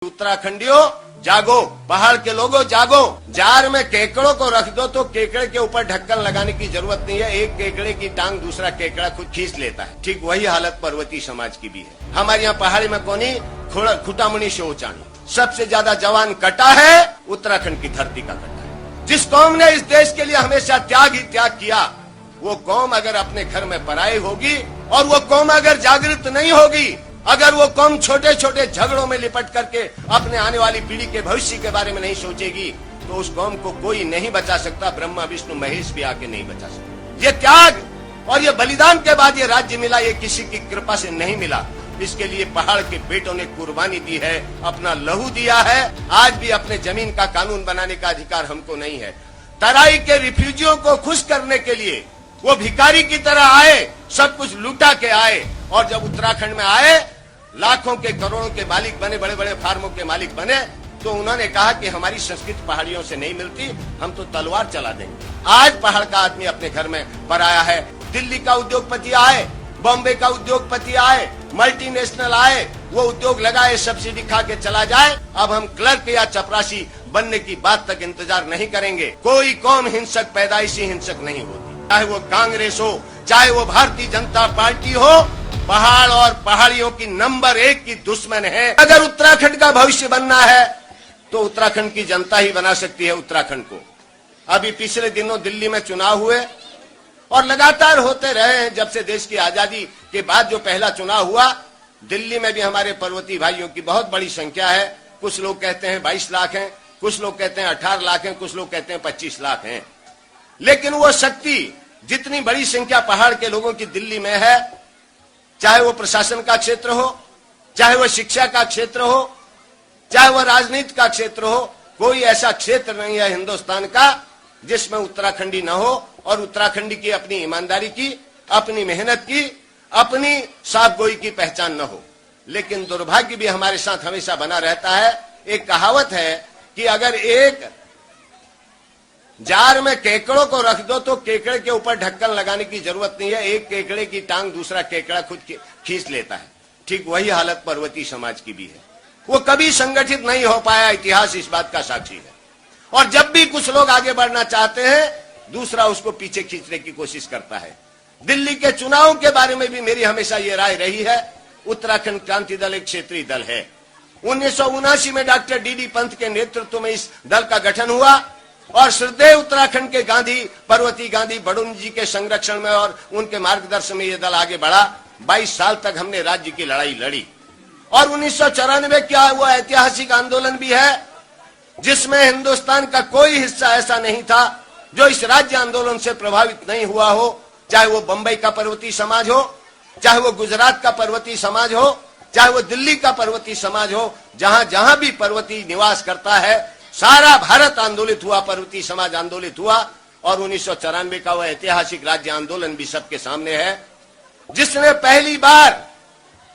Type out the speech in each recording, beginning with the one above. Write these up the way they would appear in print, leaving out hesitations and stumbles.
उत्तराखंडियों जागो, पहाड़ के लोगों जागो। जार में केकड़ों को रख दो तो केकड़े के ऊपर ढक्कन लगाने की जरूरत नहीं है। एक केकड़े की टांग दूसरा केकड़ा खुद खींच लेता है। ठीक वही हालत पर्वतीय समाज की भी है। हमारे यहाँ पहाड़ी में कोनी खुटामणि शोचानी सबसे ज्यादा जवान कटा है, उत्तराखंड की धरती का कटा है। जिस कौम ने इस देश के लिए हमेशा त्याग ही त्याग किया, वो कौम अगर अपने घर में पराई होगी और वो कौम अगर जागृत नहीं होगी, अगर वो कौम छोटे छोटे झगड़ों में लिपट करके अपने आने वाली पीढ़ी के भविष्य के बारे में नहीं सोचेगी, तो उस कौम को कोई नहीं बचा सकता। ब्रह्मा विष्णु महेश भी आके नहीं बचा सकता। ये त्याग और ये बलिदान के बाद ये राज्य मिला, ये किसी की कृपा से नहीं मिला। इसके लिए पहाड़ के बेटों ने कुर्बानी दी है, अपना लहू दिया है। आज भी अपने जमीन का कानून बनाने का अधिकार हमको नहीं है। तराई के रिफ्यूजियों को खुश करने के लिए वो भिखारी की तरह आए, सब कुछ लूटा के आए, और जब उत्तराखंड में आए, लाखों के करोड़ों के मालिक बने, बड़े बड़े फार्मों के मालिक बने, तो उन्होंने कहा कि हमारी संस्कृति पहाड़ियों से नहीं मिलती, हम तो तलवार चला देंगे। आज पहाड़ का आदमी अपने घर में पराया है। दिल्ली का उद्योगपति आए, बॉम्बे का उद्योगपति आए, मल्टीनेशनल आए, वो उद्योग लगाए, सब्सिडी खा के चला जाए। अब हम क्लर्क या चपरासी बनने की बात तक इंतजार नहीं करेंगे। कोई कौम हिंसक पैदाइशी हिंसक नहीं होती, चाहे वो कांग्रेस हो, चाहे वो भारतीय जनता पार्टी हो। पहाड़ और पहाड़ियों की नंबर 1 की दुश्मन है। अगर उत्तराखंड का भविष्य बनना है तो उत्तराखंड की जनता ही बना सकती है उत्तराखंड को। अभी पिछले दिनों दिल्ली में चुनाव हुए और लगातार होते रहे हैं। जब से देश की आजादी के बाद जो पहला चुनाव हुआ, दिल्ली में भी हमारे पर्वतीय भाइयों की बहुत बड़ी संख्या है। कुछ लोग कहते हैं 22 लाख हैं, कुछ लोग कहते हैं 18 लाख हैं, कुछ लोग कहते हैं 25 लाख हैं। लेकिन वो शक्ति, जितनी बड़ी संख्या पहाड़ के लोगों की दिल्ली में है, चाहे वो प्रशासन का क्षेत्र हो, चाहे वो शिक्षा का क्षेत्र हो, चाहे वो राजनीति का क्षेत्र हो, कोई ऐसा क्षेत्र नहीं है हिंदुस्तान का जिसमें उत्तराखंडी न हो और उत्तराखंडी की अपनी ईमानदारी की, अपनी मेहनत की, अपनी साफगोई की पहचान न हो। लेकिन दुर्भाग्य भी हमारे साथ हमेशा बना रहता है। एक कहावत है कि अगर एक जार में केकड़ों को रख दो तो केकड़े के ऊपर ढक्कन लगाने की जरूरत नहीं है। एक केकड़े की टांग दूसरा केकड़ा खुद खींच लेता है। ठीक वही हालत पर्वतीय समाज की भी है। वो कभी संगठित नहीं हो पाया, इतिहास इस बात का साक्षी है। और जब भी कुछ लोग आगे बढ़ना चाहते हैं, दूसरा उसको पीछे खींचने की कोशिश करता है। दिल्ली के चुनाव के बारे में भी मेरी हमेशा ये राय रही है, उत्तराखंड क्रांति दल एक क्षेत्रीय दल है। 1979 में डॉक्टर डी.डी. पंत के नेतृत्व में इस दल का गठन हुआ और श्रद्धेय उत्तराखंड के गांधी, पर्वतीय गांधी बड़ुन जी के संरक्षण में और उनके मार्गदर्शन में यह दल आगे बढ़ा। 22 साल तक हमने राज्य की लड़ाई लड़ी और 1994 क्या वो ऐतिहासिक आंदोलन भी है जिसमें हिंदुस्तान का कोई हिस्सा ऐसा नहीं था जो इस राज्य आंदोलन से प्रभावित नहीं हुआ हो। चाहे वो बंबई का पर्वतीय समाज हो, चाहे वो गुजरात का पर्वतीय समाज हो, चाहे वो दिल्ली का पर्वतीय समाज हो, जहां जहां भी पर्वतीय निवास करता है, सारा भारत आंदोलित हुआ, पर्वतीय समाज आंदोलित हुआ। और 1994 का वह ऐतिहासिक राज्य आंदोलन भी सबके सामने है, जिसने पहली बार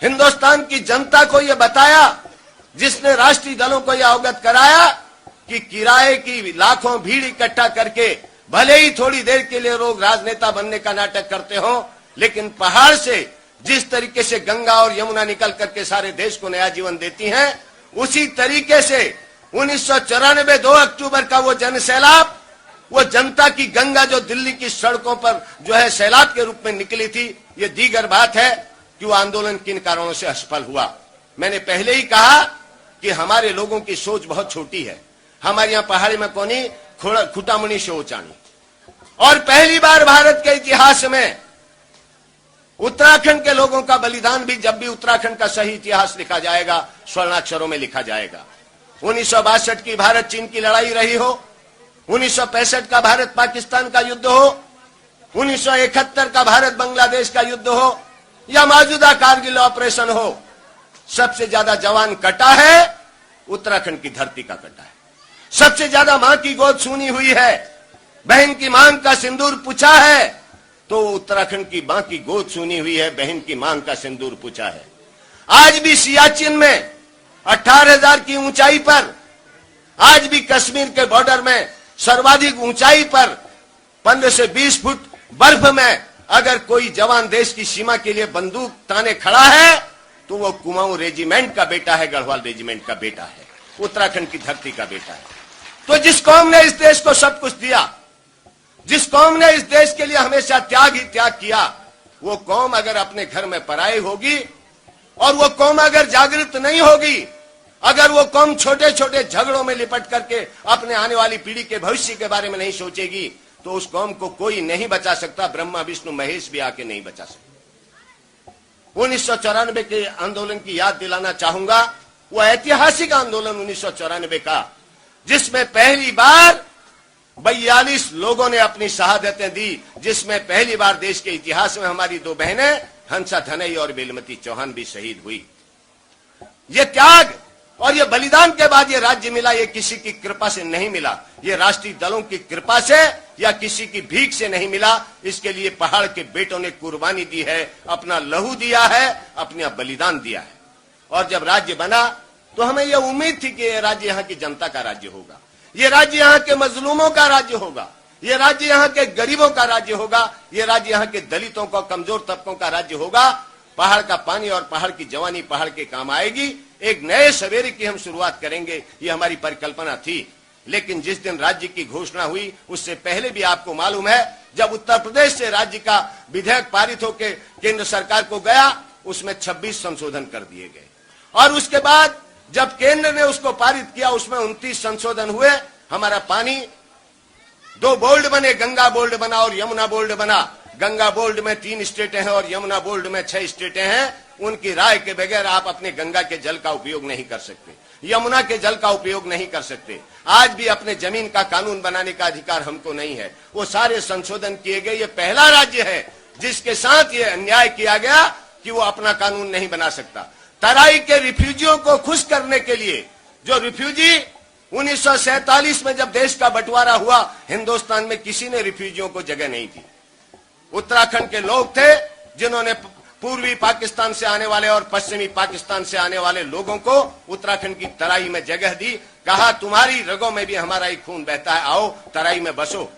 हिंदुस्तान की जनता को यह बताया, जिसने राष्ट्रीय दलों को यह अवगत कराया कि किराए की लाखों भीड़ इकट्ठा करके भले ही थोड़ी देर के लिए लोग राजनेता बनने का नाटक करते हो, लेकिन पहाड़ से जिस तरीके से गंगा और यमुना निकल करके सारे देश को नया जीवन देती हैं, उसी तरीके से 1994 2 अक्टूबर का वो जन सैलाब, वो जनता की गंगा जो दिल्ली की सड़कों पर जो है सैलाब के रूप में निकली थी, ये दीगर बात है कि वो आंदोलन किन कारणों से असफल हुआ। मैंने पहले ही कहा कि हमारे लोगों की सोच बहुत छोटी है। हमारे यहाँ पहाड़ी में कोनी खुटामणि शोचानी, और पहली बार भारत के इतिहास में उत्तराखंड के लोगों का बलिदान भी, जब भी उत्तराखंड का सही इतिहास लिखा जाएगा, स्वर्णाक्षरों में लिखा जाएगा। 1962 की भारत चीन की लड़ाई रही हो, 1965 का भारत पाकिस्तान का युद्ध हो, 1971 का भारत बांग्लादेश का युद्ध हो, या मौजूदा कारगिल ऑपरेशन हो, सबसे ज्यादा जवान कटा है उत्तराखंड की धरती का कटा है। सबसे ज्यादा मां की गोद सूनी हुई है, बहन की मांग का सिंदूर पूछा है, तो उत्तराखंड की मां की गोद सूनी हुई है, बहन की मांग का सिंदूर पूछा है। आज भी सियाचिन में 18,000 की ऊंचाई पर, आज भी कश्मीर के बॉर्डर में सर्वाधिक ऊंचाई पर 15 से 20 फुट बर्फ में अगर कोई जवान देश की सीमा के लिए बंदूक ताने खड़ा है, तो वो कुमाऊं रेजिमेंट का बेटा है, गढ़वाल रेजिमेंट का बेटा है, उत्तराखंड की धरती का बेटा है। तो जिस कौम ने इस देश को सब कुछ दिया, जिस कौम ने इस देश के लिए हमेशा त्याग ही त्याग किया, वो कौम अगर अपने घर में पराई होगी और वो कौम अगर जागृत नहीं होगी, अगर वो कौम छोटे छोटे झगड़ों में लिपट करके अपने आने वाली पीढ़ी के भविष्य के बारे में नहीं सोचेगी, तो उस कौम को कोई नहीं बचा सकता, ब्रह्मा विष्णु महेश भी आके नहीं बचा सकता। 1994 के आंदोलन की याद दिलाना चाहूंगा, वो ऐतिहासिक आंदोलन 1994 का, जिसमें पहली बार 42 लोगों ने अपनी शहादतें दी, जिसमें पहली बार देश के इतिहास में हमारी 2 बहनें हंसा धनई और बेलमती चौहान भी शहीद हुई। ये त्याग और ये बलिदान के बाद ये राज्य मिला, ये किसी की कृपा से नहीं मिला, ये राष्ट्रीय दलों की कृपा से या किसी की भीख से नहीं मिला। इसके लिए पहाड़ के बेटों ने कुर्बानी दी है, अपना लहू दिया है, अपना बलिदान दिया है। और जब राज्य बना तो हमें यह उम्मीद थी कि यह राज्य यहाँ की जनता का राज्य होगा, ये राज्य यहाँ के मजलूमों का राज्य होगा, ये राज्य यहाँ के गरीबों का राज्य होगा, ये राज्य यहाँ के दलितों को, कमजोर तबकों का राज्य होगा। पहाड़ का पानी और पहाड़ की जवानी पहाड़ के काम आएगी, एक नए सवेरे की हम शुरुआत करेंगे, ये हमारी परिकल्पना थी। लेकिन जिस दिन राज्य की घोषणा हुई, उससे पहले भी आपको मालूम है, जब उत्तर प्रदेश से राज्य का विधेयक पारित होकर केंद्र सरकार को गया, उसमें 26 संशोधन कर दिए गए। और उसके बाद जब केंद्र ने उसको पारित किया, उसमें 29 संशोधन हुए। हमारा पानी 2 बोल्ड बने, गंगा बोल्ड बना और यमुना बोल्ड बना। गंगा बोल्ड में 3 स्टेटें हैं और यमुना बोल्ड में 6 स्टेटें हैं। उनकी राय के बगैर आप अपने गंगा के जल का उपयोग नहीं कर सकते, यमुना के जल का उपयोग नहीं कर सकते। आज भी अपने जमीन का कानून बनाने का अधिकार हमको नहीं है। वो सारे संशोधन किए गए। ये पहला राज्य है जिसके साथ ये अन्याय किया गया कि वो अपना कानून नहीं बना सकता। तराई के रिफ्यूजियों को खुश करने के लिए, जो रिफ्यूजी 1947 में जब देश का बंटवारा हुआ, हिंदुस्तान में किसी ने रिफ्यूजियों को जगह नहीं दी। उत्तराखंड के लोग थे जिन्होंने पूर्वी पाकिस्तान से आने वाले और पश्चिमी पाकिस्तान से आने वाले लोगों को उत्तराखंड की तराई में जगह दी। कहा तुम्हारी रगों में भी हमारा ही खून बहता है, आओ तराई में बसो।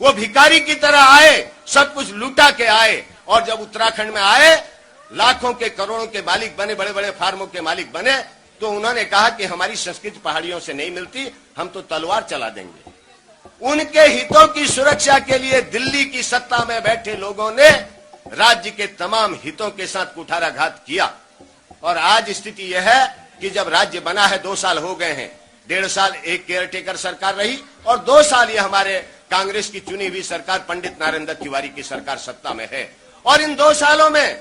वो भिखारी की तरह आए, सब कुछ लूटा के आए, और जब उत्तराखंड में आए, लाखों के करोड़ों के मालिक बने, बड़े बड़े फार्मों के मालिक बने, तो उन्होंने कहा कि हमारी संस्कृति पहाड़ियों से नहीं मिलती, हम तो तलवार चला देंगे। उनके हितों की सुरक्षा के लिए दिल्ली की सत्ता में बैठे लोगों ने राज्य के तमाम हितों के साथ कुठाराघात किया। और आज स्थिति यह है कि जब राज्य बना है, 2 साल हो गए हैं, 1.5 साल एक केयरटेकर सरकार रही और 2 साल ये हमारे कांग्रेस की चुनी हुई सरकार पंडित नारायण दत्त तिवारी की सरकार सत्ता में है। और इन 2 सालों में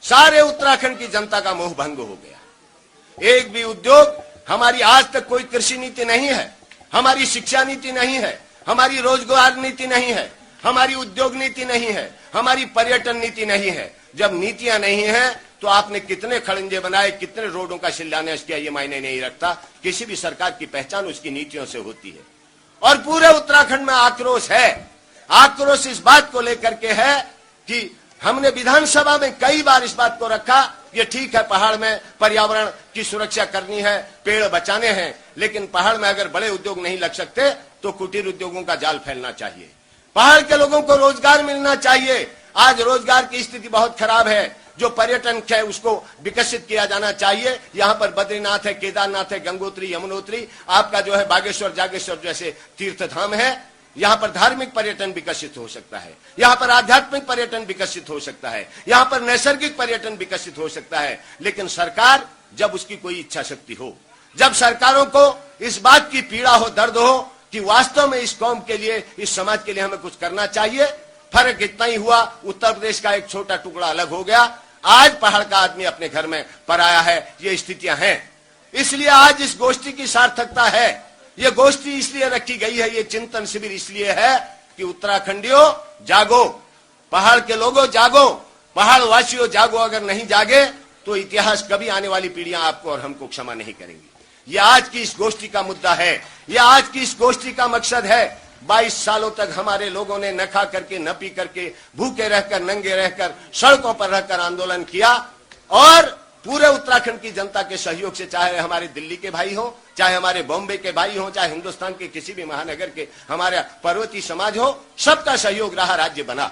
सारे उत्तराखंड की जनता का मोह भंग हो गया। एक भी उद्योग, हमारी आज तक कोई कृषि नीति नहीं है, हमारी शिक्षा नीति नहीं है, हमारी रोजगार नीति नहीं है, हमारी उद्योग नीति नहीं है, हमारी पर्यटन नीति नहीं है। जब नीतियां नहीं है तो आपने कितने खड़ंजे बनाए, कितने रोडों का शिलान्यास किया, ये मायने नहीं रखता। किसी भी सरकार की पहचान उसकी नीतियों से होती है। और पूरे उत्तराखंड में आक्रोश है। आक्रोश इस बात को लेकर के है कि हमने विधानसभा में कई बार इस बात को रखा, ये ठीक है पहाड़ में पर्यावरण की सुरक्षा करनी है, पेड़ बचाने हैं, लेकिन पहाड़ में अगर बड़े उद्योग नहीं लग सकते तो कुटीर उद्योगों का जाल फैलना चाहिए, पहाड़ के लोगों को रोजगार मिलना चाहिए। आज रोजगार की स्थिति बहुत खराब है। जो पर्यटन है उसको विकसित किया जाना चाहिए। यहाँ पर बद्रीनाथ है, केदारनाथ है, गंगोत्री, यमुनोत्री, आपका जो है बागेश्वर, जागेश्वर जैसे तीर्थ धाम है। यहाँ पर धार्मिक पर्यटन विकसित हो सकता है, यहाँ पर आध्यात्मिक पर्यटन विकसित हो सकता है, यहाँ पर नैसर्गिक पर्यटन विकसित हो सकता है। लेकिन सरकार, जब उसकी कोई इच्छा शक्ति हो, जब सरकारों को इस बात की पीड़ा हो, दर्द हो कि वास्तव में इस कौम के लिए, इस समाज के लिए हमें कुछ करना चाहिए। फर्क इतना ही हुआ, उत्तर प्रदेश का एक छोटा टुकड़ा अलग हो गया। आज पहाड़ का आदमी अपने घर में पराया है, ये स्थितियां हैं। इसलिए आज इस गोष्ठी की सार्थकता है। ये गोष्ठी इसलिए रखी गई है, ये चिंतन शिविर इसलिए है कि उत्तराखंडियों जागो, पहाड़ के लोगों जागो, पहाड़ वासियों जागो। अगर नहीं जागे तो इतिहास कभी आने वाली पीढ़ियां आपको और हमको क्षमा नहीं करेंगी। ये आज की इस गोष्ठी का मुद्दा है, ये आज की इस गोष्ठी का मकसद है। 22 सालों तक हमारे लोगों ने न खा करके, न पी करके, भूखे रहकर, नंगे रहकर, सड़कों पर रहकर आंदोलन किया। और पूरे उत्तराखंड की जनता के सहयोग से, चाहे हमारे दिल्ली के भाई हो, चाहे हमारे बॉम्बे के भाई हो, चाहे हिंदुस्तान के किसी भी महानगर के हमारा पर्वतीय समाज हो, सबका सहयोग रहा, राज्य बना।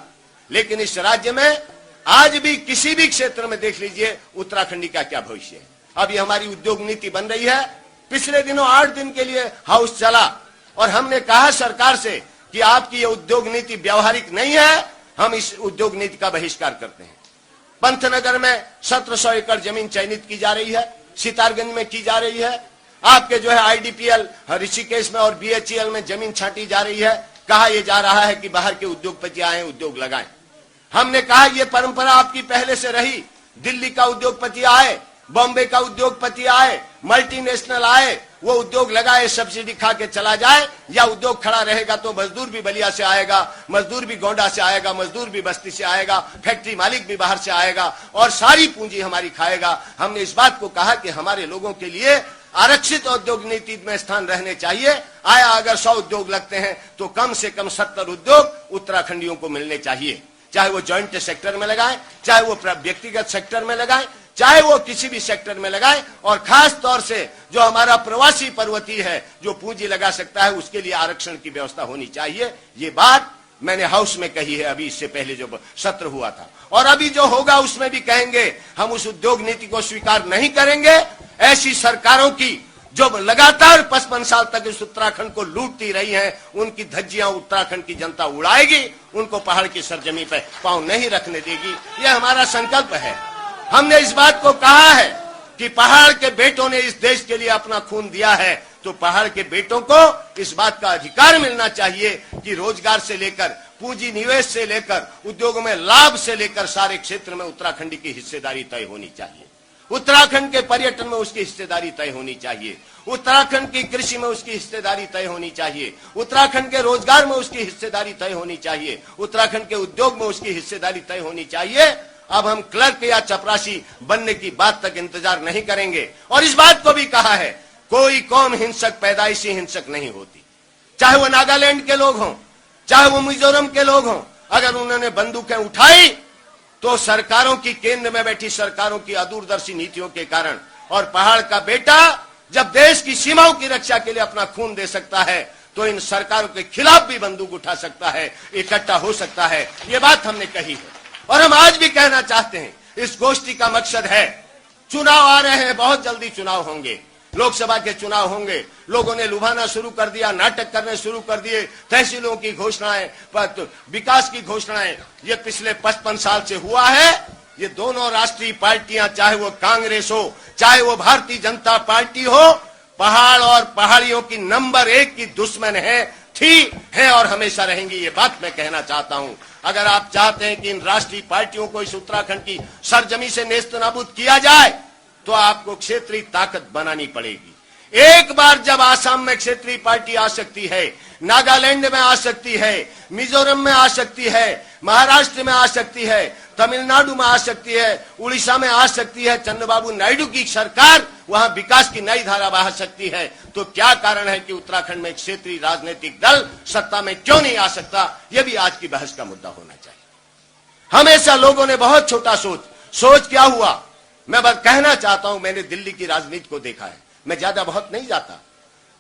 लेकिन इस राज्य में आज भी किसी भी क्षेत्र में देख लीजिए उत्तराखंडी का क्या भविष्य है। अभी हमारी उद्योग नीति बन रही है, पिछले दिनों 8 दिन के लिए हाउस चला और हमने कहा सरकार से कि आपकी ये उद्योग नीति व्यावहारिक नहीं है, हम इस उद्योग नीति का बहिष्कार करते हैं। पंतनगर में 1700 एकड़ जमीन चयनित की जा रही है, सितारगंज में की जा रही है, आपके जो है आईडीपीएल ऋषिकेश में और बीएचईएल में जमीन छांटी जा रही है। कहा यह जा रहा है कि बाहर के उद्योगपति आए, उद्योग लगाएं। हमने कहा यह परंपरा आपकी पहले से रही, दिल्ली का उद्योगपति आए, बॉम्बे का उद्योगपति आए, मल्टीनेशनल आए, वो उद्योग लगाए, सब्सिडी खा के चला जाए, या उद्योग खड़ा रहेगा तो मजदूर भी बलिया से आएगा, मजदूर भी गोंडा से आएगा, मजदूर भी बस्ती से आएगा, फैक्ट्री मालिक भी बाहर से आएगा और सारी पूंजी हमारी खाएगा। हमने इस बात को कहा कि हमारे लोगों के लिए आरक्षित उद्योग नीति में स्थान रहने चाहिए। आया अगर 100 उद्योग लगते हैं तो कम से कम 70 उद्योग उत्तराखंडियों को मिलने चाहिए, चाहे वो जॉइंट सेक्टर में लगाएं, चाहे वो व्यक्तिगत सेक्टर में लगाएं, चाहे वो किसी भी सेक्टर में लगाएं। और खास तौर से जो हमारा प्रवासी पर्वतीय है जो पूंजी लगा सकता है, उसके लिए आरक्षण की व्यवस्था होनी चाहिए। ये बात मैंने हाउस में कही है, अभी इससे पहले जो सत्र हुआ था, और अभी जो होगा उसमें भी कहेंगे। हम उस उद्योग नीति को स्वीकार नहीं करेंगे। ऐसी सरकारों की जो लगातार 55 साल तक इस उत्तराखंड को लूटती रही हैं, उनकी धज्जियां उत्तराखंड की जनता उड़ाएगी, उनको पहाड़ की सरजमी पर पांव नहीं रखने देगी। यह हमारा संकल्प है। हमने इस बात को कहा है कि पहाड़ के बेटों ने इस देश के लिए अपना खून दिया है, तो पहाड़ के बेटों को इस बात का अधिकार मिलना चाहिए कि रोजगार से लेकर पूंजी निवेश से लेकर उद्योगों में लाभ से लेकर सारे क्षेत्र में उत्तराखंड की हिस्सेदारी तय होनी चाहिए। उत्तराखंड के पर्यटन में उसकी हिस्सेदारी तय होनी चाहिए, उत्तराखंड की कृषि में उसकी हिस्सेदारी तय होनी चाहिए, उत्तराखंड के रोजगार में उसकी हिस्सेदारी तय होनी चाहिए, उत्तराखंड के उद्योग में उसकी हिस्सेदारी तय होनी चाहिए। अब हम क्लर्क या चपरासी बनने की बात तक इंतजार नहीं करेंगे। और इस बात को भी कहा है, कोई कौम हिंसक पैदाइशी हिंसक नहीं होती, चाहे वो नागालैंड के लोग हों, चाहे वो मिजोरम के लोग हों। अगर उन्होंने बंदूकें उठाई तो सरकारों की, केंद्र में बैठी सरकारों की अदूरदर्शी नीतियों के कारण। और पहाड़ का बेटा जब देश की सीमाओं की रक्षा के लिए अपना खून दे सकता है, तो इन सरकारों के खिलाफ भी बंदूक उठा सकता है, इकट्ठा हो सकता है। ये बात हमने कही है और हम आज भी कहना चाहते हैं। इस गोष्ठी का मकसद है, चुनाव आ रहे हैं, बहुत जल्दी चुनाव होंगे, लोकसभा के चुनाव होंगे। लोगों ने लुभाना शुरू कर दिया, नाटक करने शुरू कर दिए, तहसीलों की घोषणाएं, विकास की घोषणाएं। ये पिछले 55 साल से हुआ है। ये दोनों राष्ट्रीय पार्टियां, चाहे वो कांग्रेस हो, चाहे वो भारतीय जनता पार्टी हो, पहाड़ और पहाड़ियों की नंबर 1 की दुश्मन है और हमेशा रहेंगी। ये बात मैं कहना चाहता हूं। अगर आप चाहते हैं कि इन राष्ट्रीय पार्टियों को इस उत्तराखंड की सरजमी से नेस्तनाबूद किया जाए, तो आपको क्षेत्रीय ताकत बनानी पड़ेगी। एक बार जब आसाम में क्षेत्रीय पार्टी आ सकती है, नागालैंड में आ सकती है, मिजोरम में आ सकती है, महाराष्ट्र में आ सकती है, तमिलनाडु में आ सकती है, उड़ीसा में आ सकती है, चंद्रबाबू नायडू की सरकार वहां विकास की नई धारा बहा सकती है, तो क्या कारण है कि उत्तराखंड में क्षेत्रीय राजनीतिक दल सत्ता में क्यों नहीं आ सकता? यह भी आज की बहस का मुद्दा होना चाहिए। हमेशा लोगों ने बहुत छोटा सोच क्या हुआ? मैं बस कहना चाहता हूं, मैंने दिल्ली की राजनीति को देखा है, मैं ज्यादा बहुत नहीं जाता।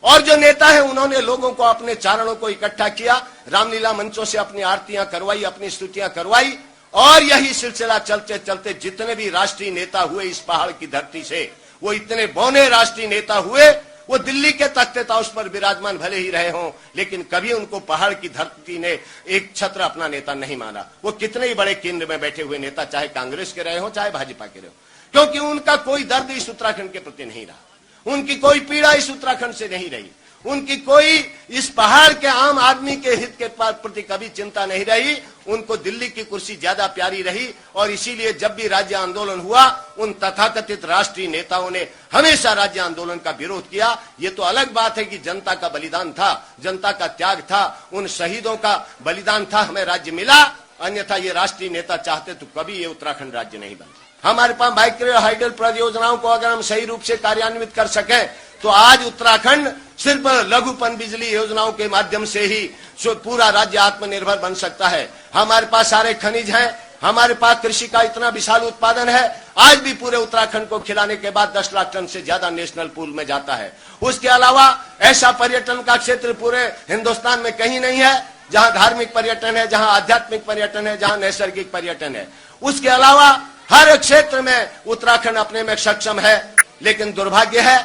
और जो नेता है उन्होंने लोगों को, अपने चारणों को इकट्ठा किया, रामलीला मंचों से अपनी आरतियां करवाई, अपनी स्तुतियां करवाई, और यही सिलसिला चलते चलते जितने भी राष्ट्रीय नेता हुए इस पहाड़ की धरती से, वो इतने बौने राष्ट्रीय नेता हुए। वो दिल्ली के तख्ते ताउस पर विराजमान भले ही रहे हों, लेकिन कभी उनको पहाड़ की धरती ने एक छत्र अपना नेता नहीं माना। वो कितने ही बड़े केंद्र में बैठे हुए नेता, चाहे कांग्रेस के रहे हो, चाहे भाजपा के रहे हो, क्योंकि उनका कोई दर्द इस उत्तराखंड के प्रति नहीं रहा, उनकी कोई पीड़ा इस उत्तराखंड से नहीं रही, उनकी कोई इस पहाड़ के आम आदमी के हित के प्रति कभी चिंता नहीं रही। उनको दिल्ली की कुर्सी ज्यादा प्यारी रही, और इसीलिए जब भी राज्य आंदोलन हुआ, उन तथाकथित राष्ट्रीय नेताओं ने हमेशा राज्य आंदोलन का विरोध किया। ये तो अलग बात है कि जनता का बलिदान था, जनता का त्याग था, उन शहीदों का बलिदान था, हमें राज्य मिला। अन्यथा ये राष्ट्रीय नेता चाहते तो कभी ये उत्तराखंड राज्य नहीं बनता। हमारे पास माइक्रो हाइडल परियोजनाओं को अगर हम सही रूप से कार्यान्वित कर सके, तो आज उत्तराखंड सिर्फ लघु पन बिजली योजनाओं के माध्यम से ही पूरा राज्य आत्मनिर्भर बन सकता है। हमारे पास सारे खनिज हैं, हमारे पास कृषि का इतना विशाल उत्पादन है। आज भी पूरे उत्तराखंड को खिलाने के बाद 10 लाख टन से ज्यादा नेशनल पूल में जाता है। उसके अलावा ऐसा पर्यटन का क्षेत्र पूरे हिंदुस्तान में कहीं नहीं है। जहां धार्मिक पर्यटन है, जहां आध्यात्मिक पर्यटन है, जहां नैसर्गिक पर्यटन है। उसके अलावा हर क्षेत्र में उत्तराखंड अपने में सक्षम है। लेकिन दुर्भाग्य है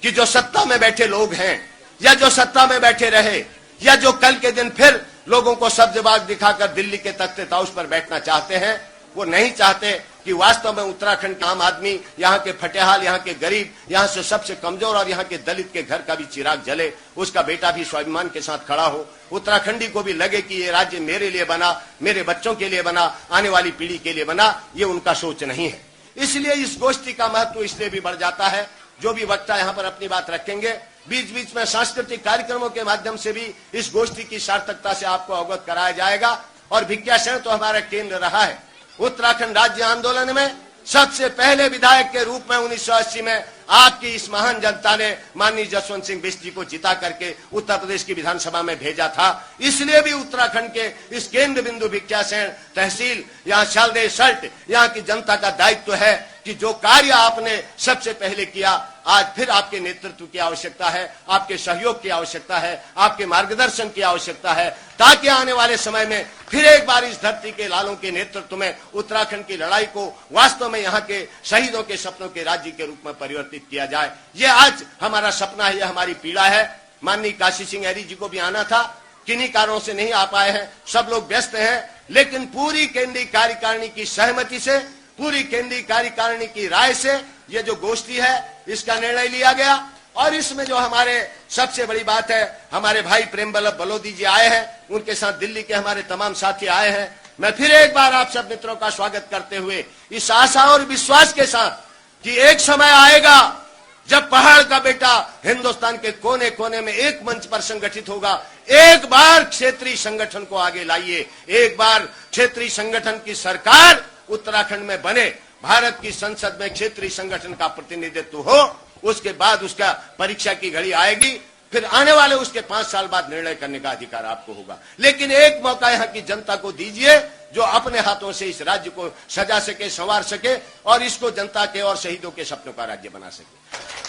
कि जो सत्ता में बैठे लोग हैं, या जो सत्ता में बैठे रहे, या जो कल के दिन फिर लोगों को सब्जबाग दिखाकर दिल्ली के तख्ते ताउस पर बैठना चाहते हैं, वो नहीं चाहते कि वास्तव में उत्तराखंड का आम आदमी, यहाँ के फटेहाल, यहाँ के गरीब, यहाँ से सबसे कमजोर और यहाँ के दलित के घर का भी चिराग जले, उसका बेटा भी स्वाभिमान के साथ खड़ा हो, उत्तराखंडी को भी लगे कि ये राज्य मेरे लिए बना, मेरे बच्चों के लिए बना, आने वाली पीढ़ी के लिए बना। ये उनका सोच नहीं है। इसलिए इस गोष्ठी का महत्व इसलिए भी बढ़ जाता है। जो भी वक्ता यहाँ पर अपनी बात रखेंगे, बीच बीच में सांस्कृतिक कार्यक्रमों के माध्यम से भी इस गोष्ठी की सार्थकता से आपको अवगत कराया जाएगा। और भिक्या सेन तो हमारा केंद्र रहा है। उत्तराखंड राज्य आंदोलन में सबसे पहले विधायक के रूप में 1980 में आपकी इस महान जनता ने माननीय जसवंत सिंह बिष्ट जी को जिता करके उत्तर प्रदेश की विधानसभा में भेजा था। इसलिए भी उत्तराखंड के इस केंद्र बिंदु भिक्या सेन तहसील, यहाँ शालदे सल्ट, यहाँ की जनता का दायित्व है कि जो कार्य आपने सबसे पहले किया, आज फिर आपके नेतृत्व की आवश्यकता है, आपके सहयोग की आवश्यकता है, आपके मार्गदर्शन की आवश्यकता है, ताकि आने वाले समय में फिर एक बार इस धरती के लालों के नेतृत्व में उत्तराखंड की लड़ाई को वास्तव में यहाँ के शहीदों के सपनों के राज्य के रूप में परिवर्तित किया जाए। ये आज हमारा सपना है, ये हमारी पीड़ा है। माननीय काशी सिंह ऐरी जी को भी आना था, किन्हीं कारणों से नहीं आ पाए हैं, सब लोग व्यस्त हैं। लेकिन पूरी केंद्रीय कार्यकारिणी की सहमति से, पूरी केंद्रीय कार्यकारिणी की राय से ये जो गोष्ठी है, इसका निर्णय लिया गया। और इसमें जो हमारे सबसे बड़ी बात है, हमारे भाई प्रेम बल्लभ बलोदी जी आए हैं, उनके साथ दिल्ली के हमारे तमाम साथी आए हैं। मैं फिर एक बार आप सब मित्रों का स्वागत करते हुए इस आशा और विश्वास के साथ कि एक समय आएगा जब पहाड़ का बेटा हिंदुस्तान के कोने कोने में एक मंच पर संगठित होगा। एक बार क्षेत्रीय संगठन को आगे लाइए, एक बार क्षेत्रीय संगठन की सरकार उत्तराखंड में बने, भारत की संसद में क्षेत्रीय संगठन का प्रतिनिधित्व हो। उसके बाद उसका परीक्षा की घड़ी आएगी, फिर आने वाले उसके 5 साल बाद निर्णय करने का अधिकार आपको होगा। लेकिन एक मौका यहाँ की जनता को दीजिए जो अपने हाथों से इस राज्य को सजा सके, संवार सके और इसको जनता के और शहीदों के सपनों का राज्य बना सके।